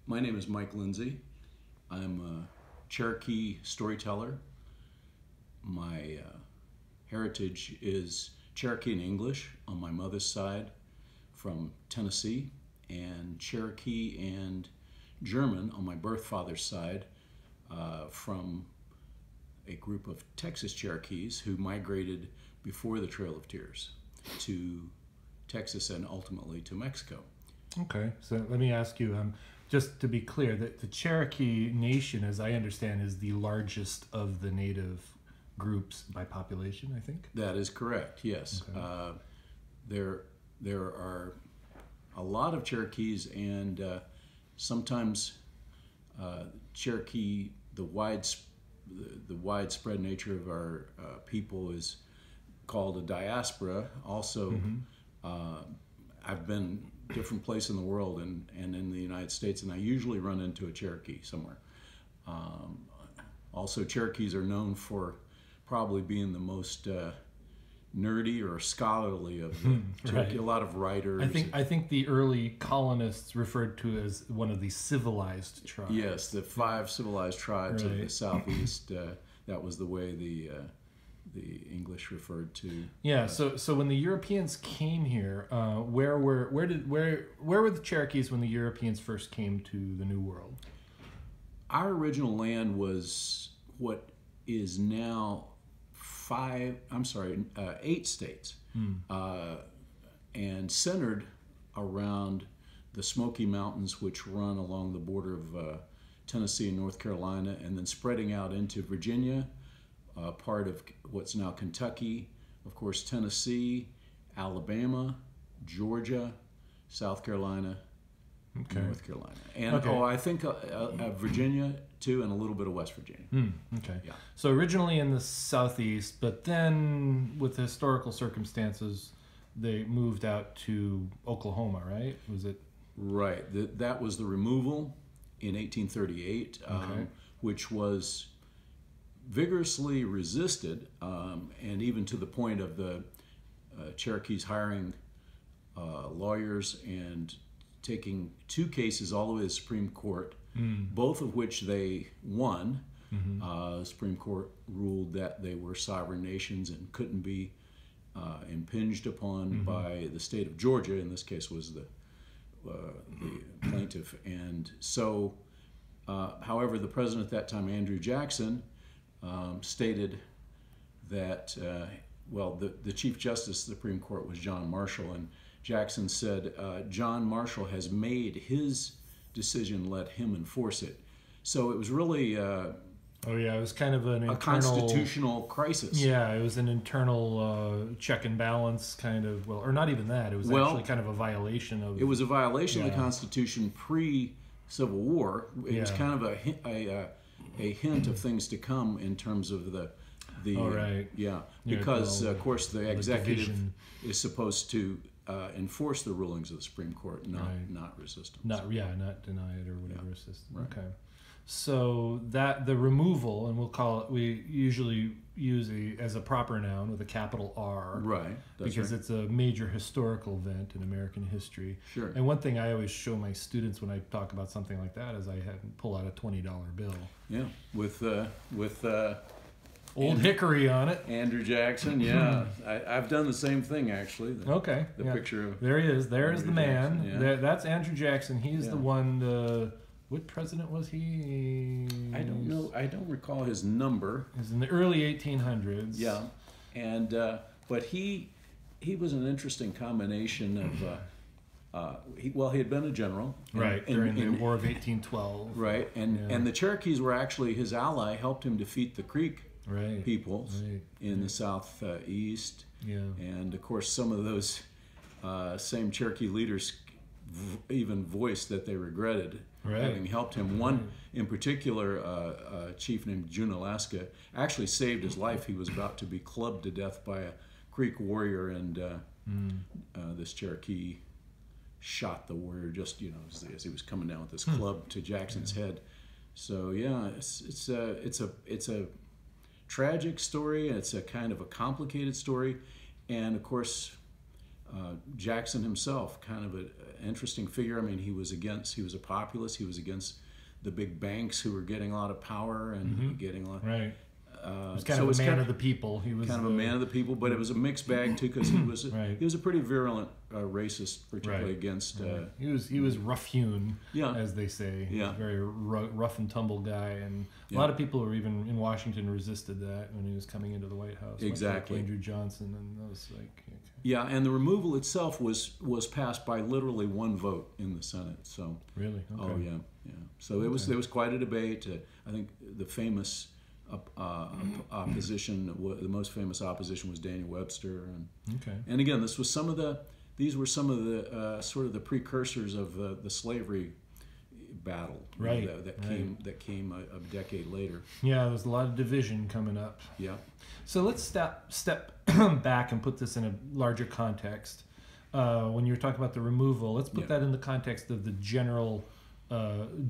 My name is Mike Lindsay. I'm a Cherokee storyteller. My heritage is Cherokee and English on my mother's side from Tennessee, and Cherokee and German on my birth father's side from a group of Texas Cherokees who migrated before the Trail of Tears to Texas and ultimately to Mexico. Okay, so let me ask you, just to be clear, that the Cherokee Nation, as I understand, is the largest of the native groups by population, I think? That is correct, yes. Okay. There are a lot of Cherokees, and sometimes Cherokee, the widespread nature of our people is called a diaspora. Also, I've been different place in the world and in the United States, and I usually run into a Cherokee somewhere. Also, Cherokees are known for probably being the most nerdy or scholarly of the Cherokee. Right. A lot of writers. I think the early colonists referred to as one of the civilized tribes. Yes, the 5 civilized tribes of the Southeast. That was the way the English referred to. Yeah. So when the Europeans came here, where were the Cherokees when the Europeans first came to the New World? Our original land was what is now 8 states, and centered around the Smoky Mountains, which run along the border of Tennessee and North Carolina, and then spreading out into Virginia, part of what's now Kentucky, of course Tennessee, Alabama, Georgia, South Carolina, North Carolina, and I think Virginia too, and a little bit of West Virginia. Okay. Yeah. So originally in the Southeast, but then with the historical circumstances, they moved out to Oklahoma, right? Was it? Right. That was the removal in 1838, which was vigorously resisted, and even to the point of the Cherokees hiring lawyers and taking 2 cases all the way to the Supreme Court, both of which they won. The Supreme Court ruled that they were sovereign nations and couldn't be impinged upon by the state of Georgia. In this case was the plaintiff. And so, however, the president at that time, Andrew Jackson, stated that, the Chief Justice of the Supreme Court was John Marshall, and Jackson said, John Marshall has made his decision, let him enforce it. So it was really it was kind of a constitutional crisis. Yeah, it was an internal check and balance kind of, or not even that. It was actually kind of a violation of... It was a violation of the Constitution pre-Civil War. It was kind of a hint of things to come in terms of because of course the executive is supposed to enforce the rulings of the Supreme Court, not resist them. Not deny it or whatever system. Right. Okay. So that the removal, and we usually use as a proper noun with a capital R, right? Because it's a major historical event in American history. Sure. And one thing I always show my students when I talk about something like that is I pull out a $20 bill. Yeah, with Old Hickory on it. Andrew Jackson, yeah. I've done the same thing, actually. The picture of... There he is. There's the man. Yeah. That's Andrew Jackson. He's the one... what president was he? I don't know. I don't recall his number. It was in the early 1800s. Yeah. And but he was an interesting combination of... he had been a general. During the War of 1812. Right. And the Cherokees were actually his ally, helped him defeat the Creek peoples in the southeast. Yeah. And of course, some of those same Cherokee leaders even voiced that they regretted having helped him. One in particular, a chief named June Alaska, actually saved his life. He was about to be clubbed to death by a Creek warrior, and this Cherokee shot the warrior just as he was coming down with this club to Jackson's head. So yeah, it's a tragic story, and it's a kind of a complicated story, and of course Jackson himself, kind of an interesting figure. I mean, he was a populist. He was against the big banks who were getting a lot of power and getting a lot. Right. He was kind of a man of the people. He was kind of a man of the people, but it was a mixed bag too, because he was a pretty virulent racist, particularly against. He was rough-hewn, as they say. He was a very rough and tumble guy, and a lot of people who were even in Washington resisted that when he was coming into the White House. Exactly. Like Andrew Johnson and those like. Yeah, and the removal itself was passed by literally one vote in the Senate. So really, okay. Oh yeah. So there was quite a debate. I think the famous opposition, the most famous opposition, was Daniel Webster, and again, these were some of the sort of the precursors of the slavery battle, that came a decade later. Yeah, there's a lot of division coming up. Yeah. So let's step back and put this in a larger context. When you were talking about the removal, let's put that in the context of the general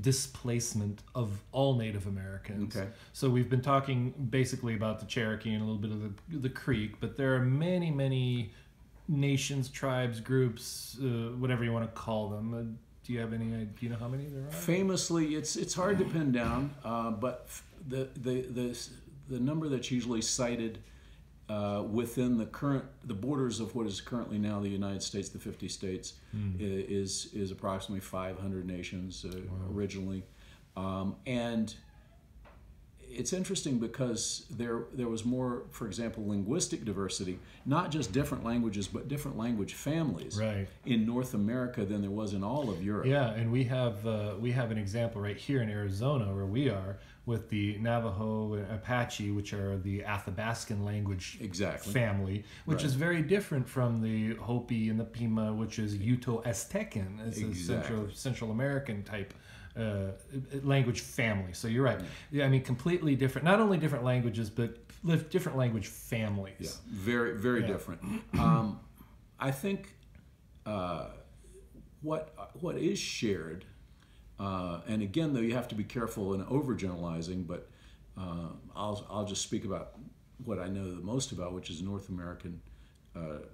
displacement of all Native Americans. Okay. So we've been talking basically about the Cherokee and a little bit of the Creek, but there are many, many nations, tribes, groups, whatever you want to call them. Do you have any idea? Do you know how many there are? Famously, it's hard to pin down, but the number that's usually cited within the borders of what is currently now the United States, the 50 states, is approximately 500 nations originally, and it's interesting because there was more, for example, linguistic diversity, not just different languages, but different language families in North America than there was in all of Europe. Yeah, and we have an example right here in Arizona where we are with the Navajo and Apache, which are the Athabascan language family, which is very different from the Hopi and the Pima, which is Uto-Aztecan, as a Central American type language family. So you're right. Yeah, I mean, completely different. Not only different languages, but different language families. Yeah, very, very different. I think what is shared, and again, though, you have to be careful in overgeneralizing. But I'll just speak about what I know the most about, which is North American,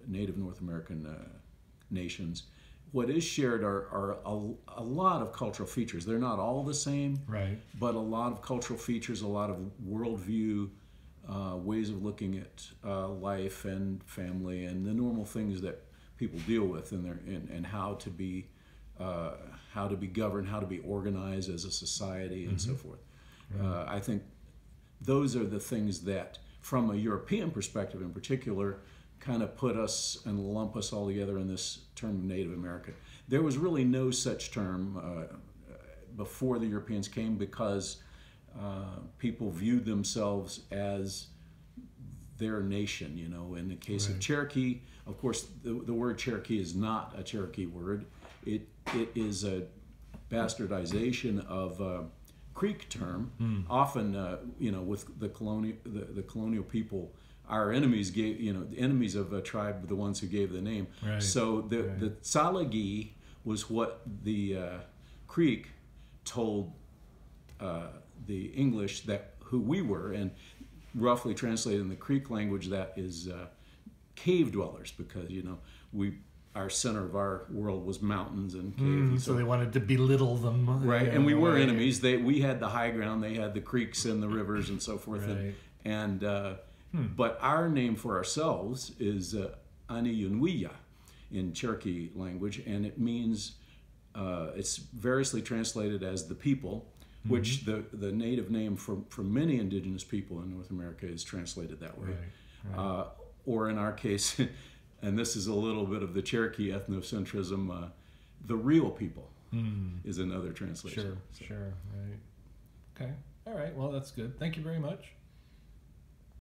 Native North American nations. What is shared are a lot of cultural features. They're not all the same, but a lot of cultural features, a lot of worldview, ways of looking at life and family, and the normal things that people deal with, and how to be governed, how to be organized as a society, and so forth. I think those are the things that, from a European perspective in particular, kind of put us and lump us all together in this term of Native American. There was really no such term before the Europeans came, because people viewed themselves as their nation. You know, in the case of Cherokee, of course, the word Cherokee is not a Cherokee word. It is a bastardization of a Creek term. Often, with the colonial people. Our enemies gave, the enemies of a tribe were the ones who gave the name. So the Tsalagi was what the Creek told the English who we were, and roughly translated in the Creek language, that is cave dwellers, because our center of our world was mountains and caves. So they wanted to belittle them. And we were enemies. We had the high ground. They had the creeks and the rivers and so forth. But our name for ourselves is Aniyunwiya in Cherokee language, and it means, it's variously translated as the people, which the native name for many indigenous people in North America is translated that way. Or in our case, and this is a little bit of the Cherokee ethnocentrism, the real people is another translation. Sure, right. Okay, all right, well, that's good. Thank you very much.